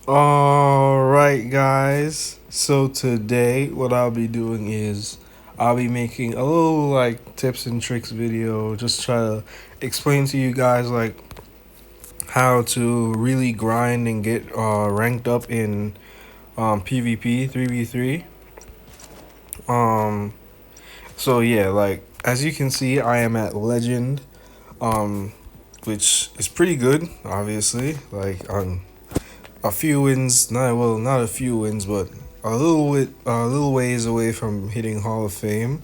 Alright, guys. So today, what I'll be doing is I'll be making a little like tips and tricks video, just try to explain to you guys like how to really grind and get ranked up in PvP 3v3. Um, so yeah, like as you can see, I am at Legend, um, which is pretty good, obviously. Like a few wins, not a few wins, but a little ways away from hitting Hall of Fame.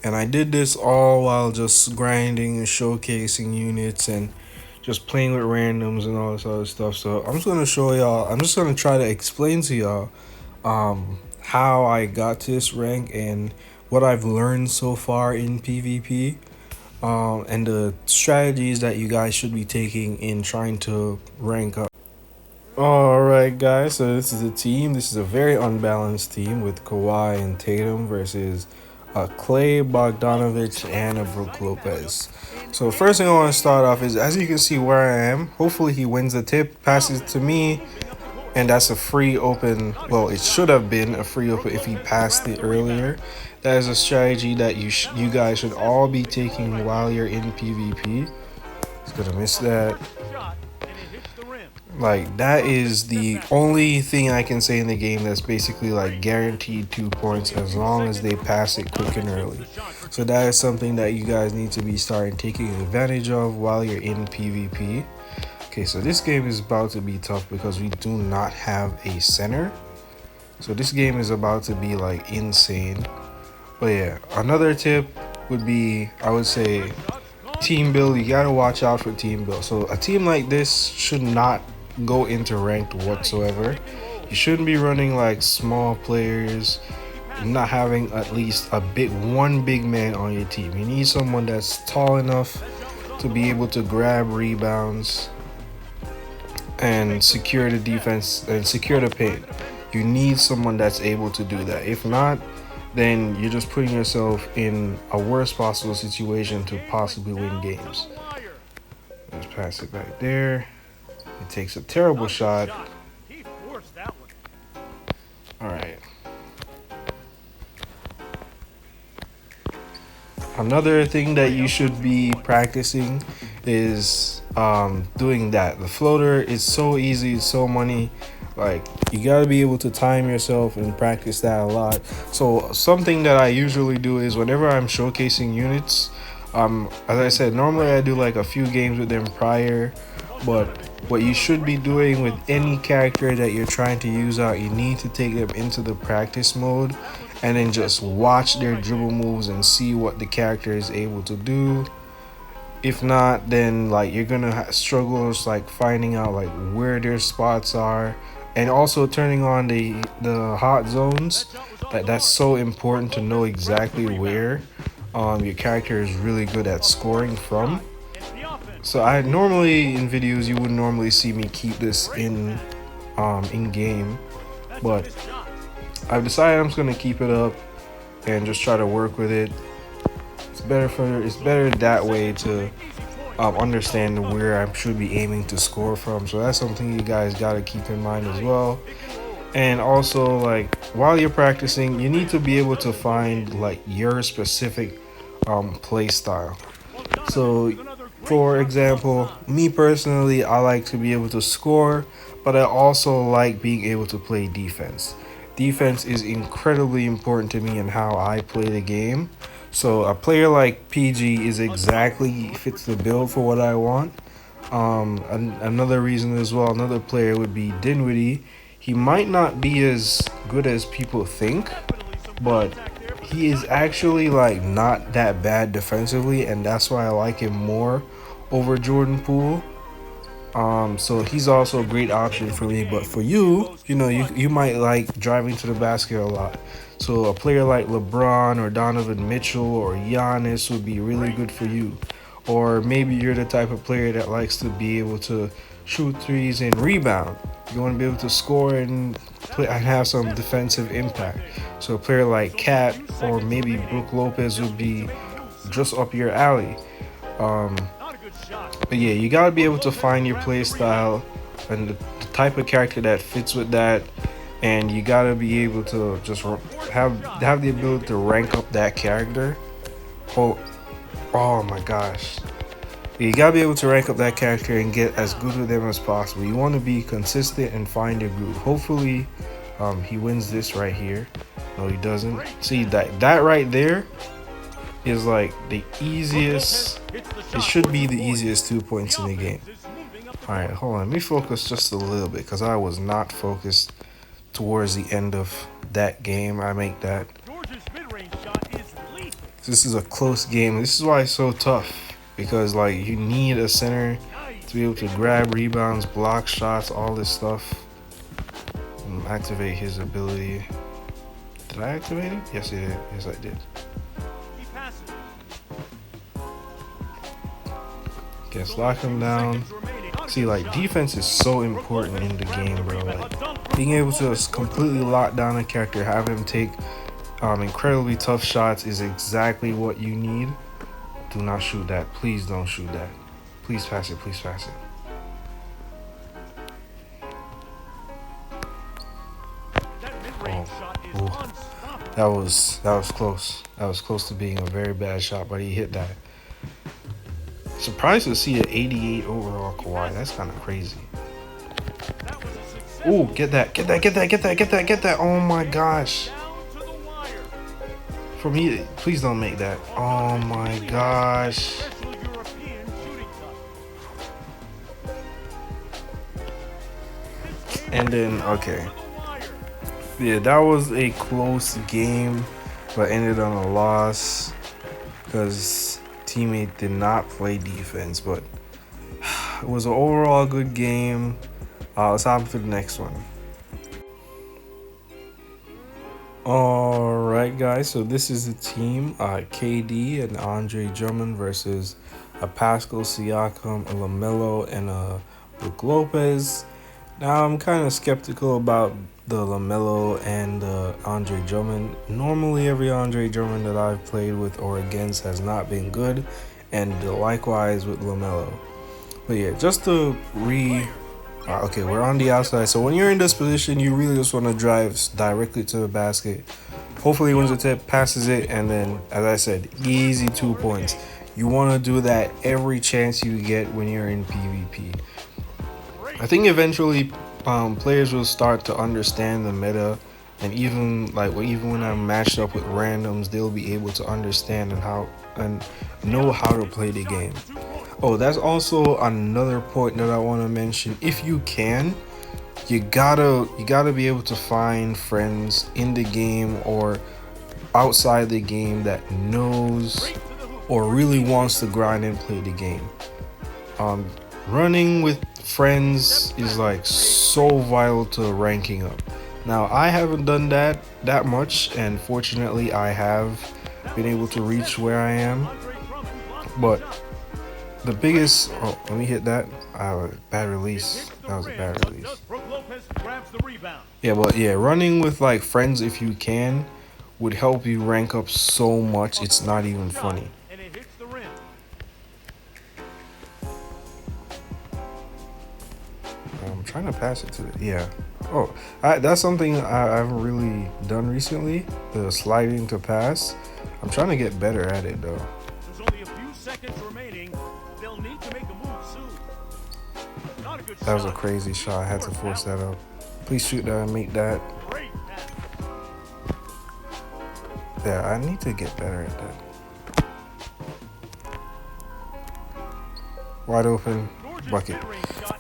And I did this all while just grinding and showcasing units and just playing with randoms and all this other stuff. So I'm just gonna show y'all. I'm just gonna try to explain to y'all how I got to this rank and what I've learned so far in PvP. And the strategies that you guys should be taking in trying to rank up. Alright, guys, so this is a team. This is a very unbalanced team with Kawhi and Tatum versus Clay, Bogdanovich, and a Brook Lopez. So, first thing I want to start off is as you can see where I am. Hopefully, he wins the tip, passes to me, and that's a free open. Well, it should have been a free open if he passed it earlier. That is a strategy that you guys should all be taking while you're in PvP. He's gonna miss that. Like, that is the only thing I can say in the game that's basically like guaranteed 2 points as long as they pass it quick and early. So that is something that you guys need to be starting taking advantage of while you're in PvP. Okay, so this game is about to be tough because we do not have a center. So this game is about to be like insane. But yeah, another tip would be, I would say, team build. You gotta watch out for team build. So a team like this should not go into ranked whatsoever. You shouldn't be running like small players, not having at least one big man on your team. You need someone that's tall enough to be able to grab rebounds and secure the defense and secure the paint. You need someone that's able to do that. If not, then you're just putting yourself in a worst possible situation to possibly win games. Let's pass it back there. He takes a terrible shot. Alright. Another thing that you should be practicing is doing that. The floater is so easy, it's so money. Like, you gotta be able to time yourself and practice that a lot. So something that I usually do is whenever I'm showcasing units, as I said, normally I do like a few games with them prior, but what you should be doing with any character that you're trying to use out, you need to take them into the practice mode and then just watch their dribble moves and see what the character is able to do. If not, then like you're gonna struggle just like finding out like where their spots are, and also turning on the hot zones. That's so important to know exactly where your character is really good at scoring from. So I normally in videos you would normally see me keep this in game, but I've decided I'm just gonna keep it up and just try to work with it. It's better that way to understand where I should be aiming to score from. So that's something you guys gotta keep in mind as well. And also, like, while you're practicing, you need to be able to find like your specific play style. So for example, me personally, I like to be able to score, but I also like being able to play defense. Defense is incredibly important to me in how I play the game. So a player like PG is exactly fits the bill for what I want. Another reason as well, another player would be Dinwiddie. He might not be as good as people think, but he is actually like not that bad defensively, and that's why I like him more over Jordan Poole. So he's also a great option for me. But for you, you might like driving to the basket a lot. So a player like LeBron or Donovan Mitchell or Giannis would be really good for you. Or maybe you're the type of player that likes to be able to shoot threes and rebound. You want to be able to score and have some defensive impact. So a player like Cat or maybe Brook Lopez would be just up your alley. But yeah, you gotta be able to find your play style and the type of character that fits with that, and you gotta be able to just have the ability to rank up that character. Oh, oh my gosh. You gotta be able to rank up that character and get as good with them as possible. You want to be consistent and find your groove. Hopefully, he wins this right here. No, he doesn't. See that right there is like the easiest. It should be the easiest 2 points in the game. All right, hold on. Let me focus just a little bit because I was not focused towards the end of that game. I make that. This is a close game. This is why it's so tough, because like you need a center to be able to grab rebounds, block shots, all this stuff. Activate his ability. Did I activate it? Yes, I did. Yes, I did. Guess lock him down. See, like defense is so important in the game, bro. Like being able to completely lock down a character, have him take incredibly tough shots is exactly what you need. Do not shoot that. Please don't shoot that. Please pass it. Please pass it. Oh. That was close. That was close to being a very bad shot, but he hit that. Surprised to see an 88 overall Kawhi. That's kind of crazy. Oh, get that. Oh my gosh. For me, please don't make that. Oh my gosh. And then, okay. Yeah, that was a close game, but ended on a loss because teammate did not play defense. But it was an overall good game. Let's hop for the next one. Alright guys, so this is the team, KD and Andre Drummond versus Pascal Siakam, a LaMelo, and Brook Lopez. Now I'm kind of skeptical about the LaMelo and Andre Drummond. Normally every Andre Drummond that I've played with or against has not been good, and likewise with LaMelo. But yeah, just to okay, we're on the outside. So when you're in this position, you really just want to drive directly to the basket. Hopefully he wins the tip, passes it, and then, as I said, easy 2 points. You want to do that every chance you get when you're in PvP. I think eventually players will start to understand the meta, and even when I'm matched up with randoms, they'll be able to understand and know how to play the game. Oh, that's also another point that I want to mention. If you can, you gotta be able to find friends in the game or outside the game that knows or really wants to grind and play the game. Running with friends is like so vital to ranking up. Now I haven't done that much, and fortunately I have been able to reach where I am, but the biggest, let me hit that. Bad release. That was a bad release. Yeah, but yeah, running with like friends if you can would help you rank up so much. It's not even funny. I'm trying to pass it to the, yeah. Oh, that's something I haven't really done recently. The sliding to pass. I'm trying to get better at it though. There's only a few seconds remaining. They'll need to make a move soon. Not a good That was a crazy shot. I had to force that up. Please shoot that and make that. Yeah, I need to get better at that. Wide open bucket.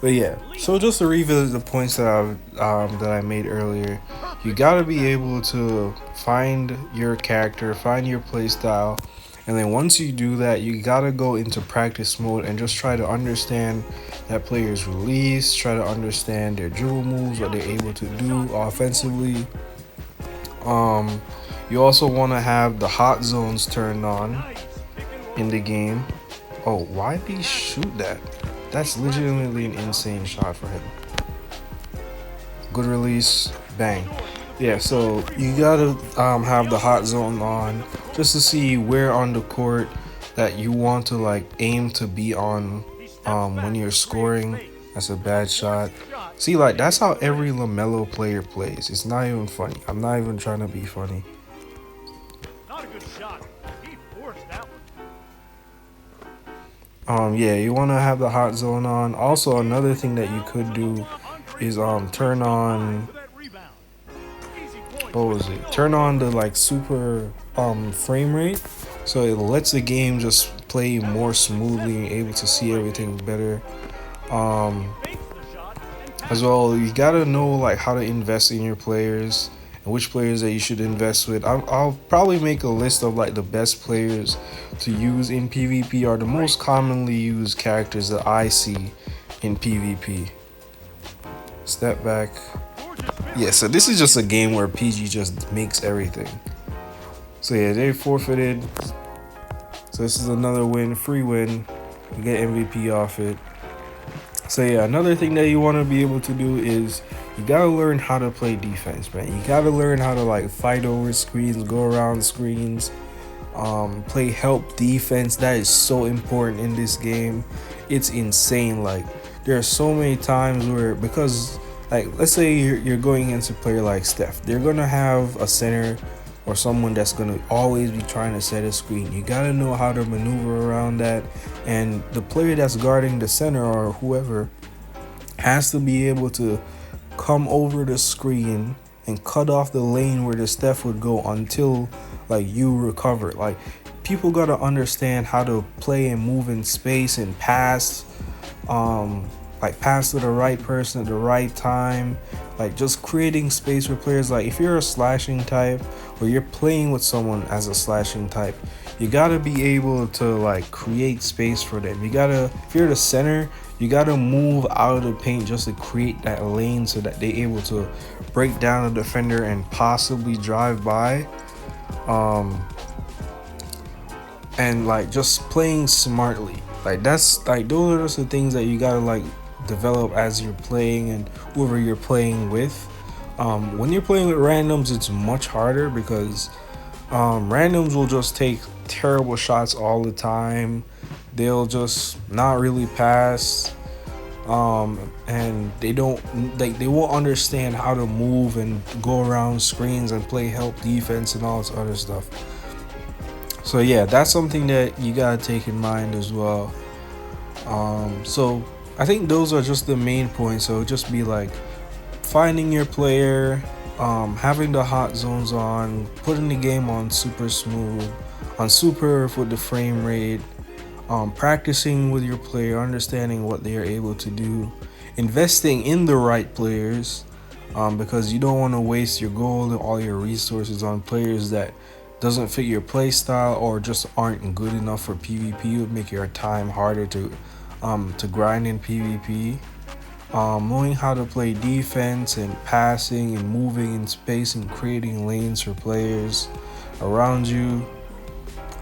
But yeah, so just to revisit the points that I made earlier, you gotta be able to find your character, find your play style, and then once you do that, you gotta go into practice mode and just try to understand that player's release, try to understand their dribble moves, what they're able to do offensively. You also want to have the hot zones turned on in the game. Oh, why did he shoot that? That's legitimately an insane shot for him. Good release, bang. Yeah, so you gotta have the hot zone on just to see where on the court that you want to like aim to be on when you're scoring. That's a bad shot. See, like that's how every LaMelo player plays. It's not even funny. I'm not even trying to be funny. Not a good shot. He forced that one. Yeah, you want to have the hot zone on. Also, another thing that you could do is turn on, For that rebound. Easy points what with was the it? build. Turn on the like super frame rate, so it lets the game just play more smoothly and able to see everything better. Um, Fakes the shot and as well, you gotta know like how to invest in your players and which players that you should invest with. I'll probably make a list of like the best players to use in PvP or the most commonly used characters that I see in PvP. Step back. gorgeous Yeah, so this is just a game where PG just makes everything. So yeah, they forfeited. So this is another win, free win. You get MVP off it. So yeah, another thing that you want to be able to do is you gotta learn how to play defense, man. You gotta learn how to like fight over screens, go around screens, play help defense. That is so important in this game. It's insane. Like there are so many times where, because like let's say you're going against a player like Steph, they're gonna have a center or someone that's gonna always be trying to set a screen. You gotta know how to maneuver around that, and the player that's guarding the center or whoever has to be able to come over the screen and cut off the lane where the Steph would go until like you recover. Like people gotta understand how to play and move in space and pass, like pass to the right person at the right time. Like just creating space for players. Like if you're a slashing type or you're playing with someone as a slashing type, you gotta be able to like create space for them. You gotta, if you're the center, you gotta move out of the paint just to create that lane so that they're able to break down a defender and possibly drive by. And like just playing smartly. Like that's like those are just the things that you gotta like develop as you're playing and whoever you're playing with. When you're playing with randoms, it's much harder because randoms will just take terrible shots all the time. They'll just not really pass. And they don't like they won't understand how to move and go around screens and play help defense and all this other stuff. So yeah, that's something that you gotta take in mind as well. So I think those are just the main points. So just be like finding your player, having the hot zones on, putting the game on super smooth, on super with the frame rate, practicing with your player, understanding what they are able to do, investing in the right players, because you don't want to waste your gold and all your resources on players that doesn't fit your play style or just aren't good enough for PvP. It would make your time harder to grind in PvP. Knowing how to play defense and passing and moving in space and creating lanes for players around you.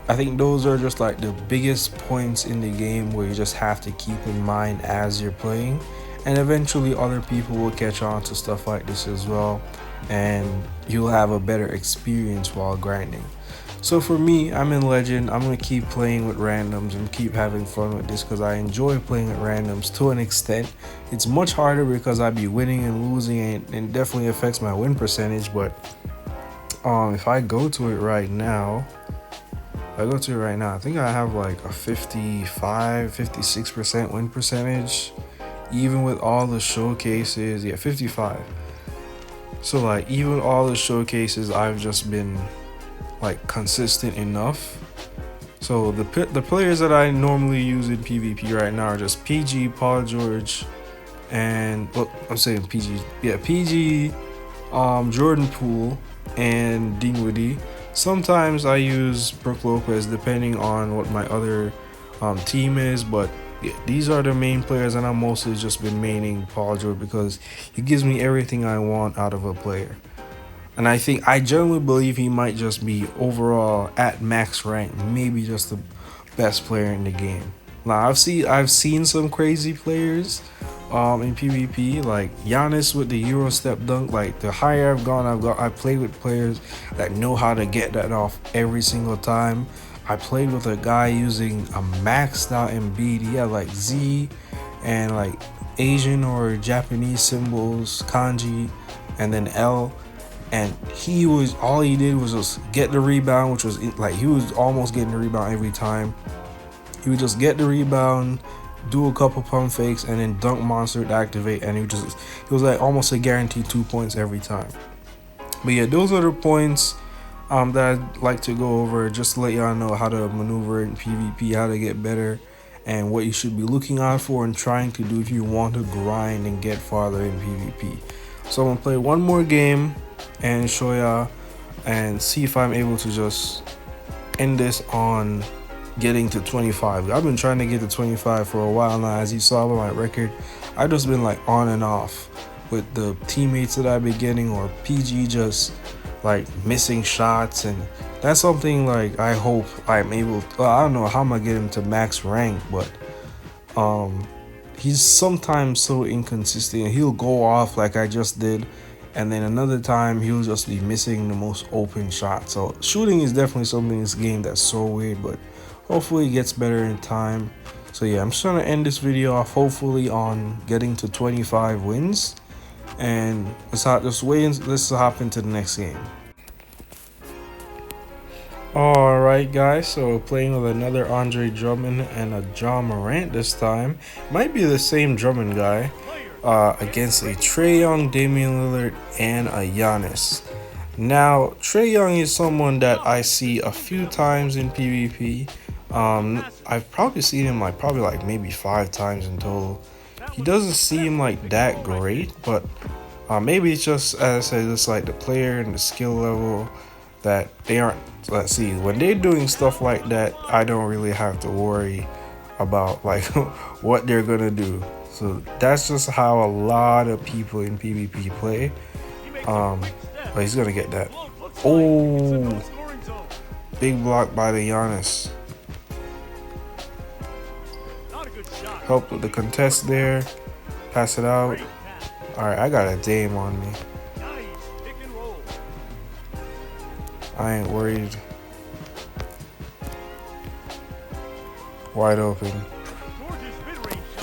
I think those are just like the biggest points in the game where you just have to keep in mind as you're playing, and eventually other people will catch on to stuff like this as well, and you'll have a better experience while grinding. So for me, I'm in Legend. I'm gonna keep playing with randoms and keep having fun with this because I enjoy playing with randoms to an extent. It's much harder because I be winning and losing, and it definitely affects my win percentage. But if I go to it right now, I think I have like a 56% win percentage, even with all the showcases. Yeah, 55. So like even all the showcases, I've just been like consistent enough. So the players that I normally use in PvP right now are just PG, Paul George, and well, I'm saying PG. Yeah, PG, Jordan Poole, and Dinwiddie. Sometimes I use Brook Lopez depending on what my other team is, but yeah, these are the main players, and I'm mostly just been maining Paul George because he gives me everything I want out of a player. And I generally believe he might just be overall at max rank, maybe just the best player in the game. Now I've seen some crazy players in PvP, like Giannis with the Euro step dunk. Like the higher I've played with players that know how to get that off every single time. I played with a guy using a maxed out Embiid. He had like Z and like Asian or Japanese symbols, kanji, and then L. And he was all he did was just get the rebound, which was like he was almost getting the rebound every time. He would just get the rebound, do a couple pump fakes, and then dunk monster to activate, and it was like almost a guaranteed 2 points every time. But yeah, those are the points that I'd like to go over just to let y'all know how to maneuver in PvP, how to get better, and what you should be looking out for and trying to do if you want to grind and get farther in PvP. So I'm gonna play one more game and show y'all and see if I'm able to just end this on getting to 25. I've been trying to get to 25 for a while now. As you saw by my record, I've just been like on and off with the teammates that I've been getting, or PG just like missing shots, and that's something like I hope I'm able to, I don't know how I'm gonna get him to max rank, but he's sometimes so inconsistent. He'll go off like I just did, and then another time he'll just be missing the most open shot. So shooting is definitely something in this game that's so weird, but hopefully it gets better in time. So yeah, I'm just trying to end this video off hopefully on getting to 25 wins, and let's hop into the next game. Alright guys, so we're playing with another Andre Drummond and a John Morant this time. Might be the same Drummond guy against a Trae Young, Damian Lillard, and a Giannis. Now, Trae Young is someone that I see a few times in PvP. I've probably seen him like maybe 5 times in total. He doesn't seem like that great, but maybe it's just, as I said, just like the player and the skill level that they aren't. Let's see, when they're doing stuff like that, I don't really have to worry about like what they're gonna do. So that's just how a lot of people in PvP play. But he's gonna get that. Oh, big block by the Giannis. Help with the contest there. Pass it out. All right, I got a Dame on me. I ain't worried. Wide open.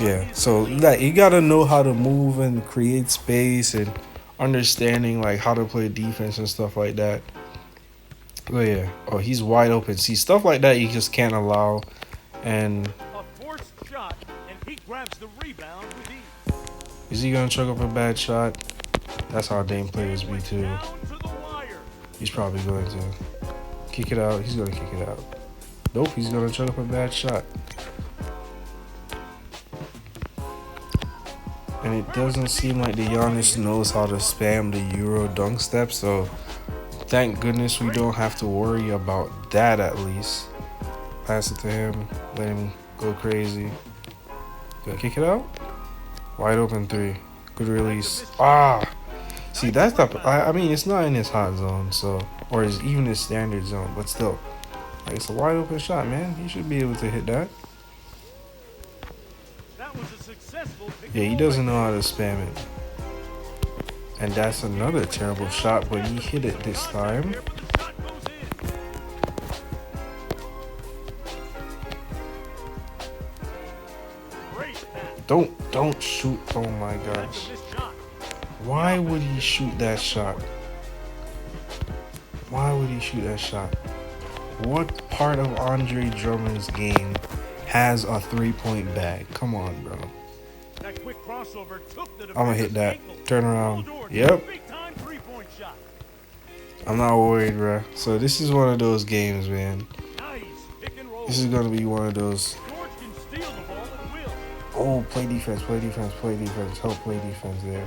Yeah, so that you gotta know how to move and create space and understanding like how to play defense and stuff like that. Oh yeah. Oh, he's wide open. See, stuff like that you just can't allow. And is he gonna chuck up a bad shot? That's how Dame players be too. He's probably going to kick it out. He's gonna kick it out. Nope, he's gonna chuck up a bad shot. And it doesn't seem like the Giannis knows how to spam the Euro dunk step, so thank goodness we don't have to worry about that at least. Pass it to him, let him go crazy. Gonna kick it out? Wide open 3. Good release. Ah! See, that's the, I mean, it's not in his hot zone, so, or is even his standard zone, but still, like, it's a wide open shot, man. He should be able to hit that. Yeah, he doesn't know how to spam it. And that's another terrible shot, but he hit it this time. Don't shoot. Oh my gosh. Why would he shoot that shot? Why would he shoot that shot? What part of Andre Drummond's game has a 3-point bag? Come on, bro. I'm gonna hit that. Turn around. Yep. I'm not worried, bro. So this is one of those games, man. This is gonna be one of those. Oh, play defense, play defense, play defense. Help play defense there.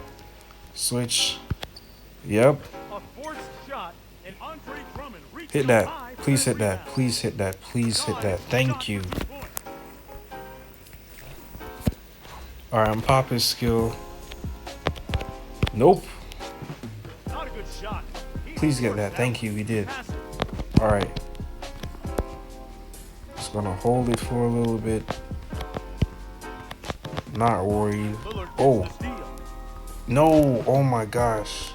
Switch. Yep. Hit that. Please hit that. Please hit that. Please hit that. Thank you. Alright, I'm popping skill. Nope. Please get that. Thank you. We did. Alright. Just gonna hold it for a little bit. Not worried. Oh. No. Oh my gosh.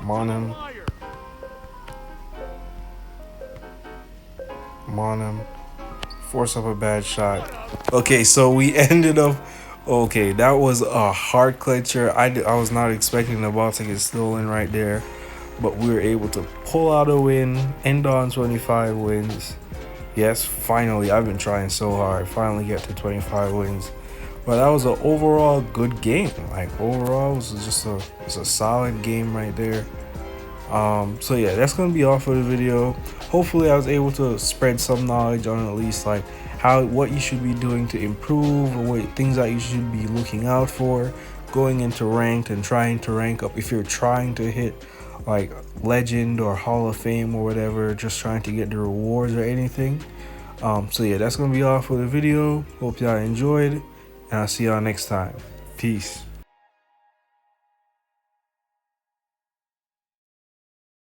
I'm on him. Fire. I'm on him. Force up a bad shot. Okay, so we ended up. Okay, that was a hard clincher. I was not expecting the ball to get stolen right there, but we were able to pull out a win, end on 25 wins. Yes, finally, I've been trying so hard. Finally get to 25 wins. But that was an overall good game. Like overall, it was just a solid game right there. So yeah, that's gonna be all for the video. Hopefully I was able to spread some knowledge on at least like what you should be doing to improve, or what things that you should be looking out for going into ranked and trying to rank up if you're trying to hit like legend or hall of fame or whatever, just trying to get the rewards or anything. So yeah, that's gonna be all for the video. Hope y'all enjoyed, and I'll see y'all next time. Peace.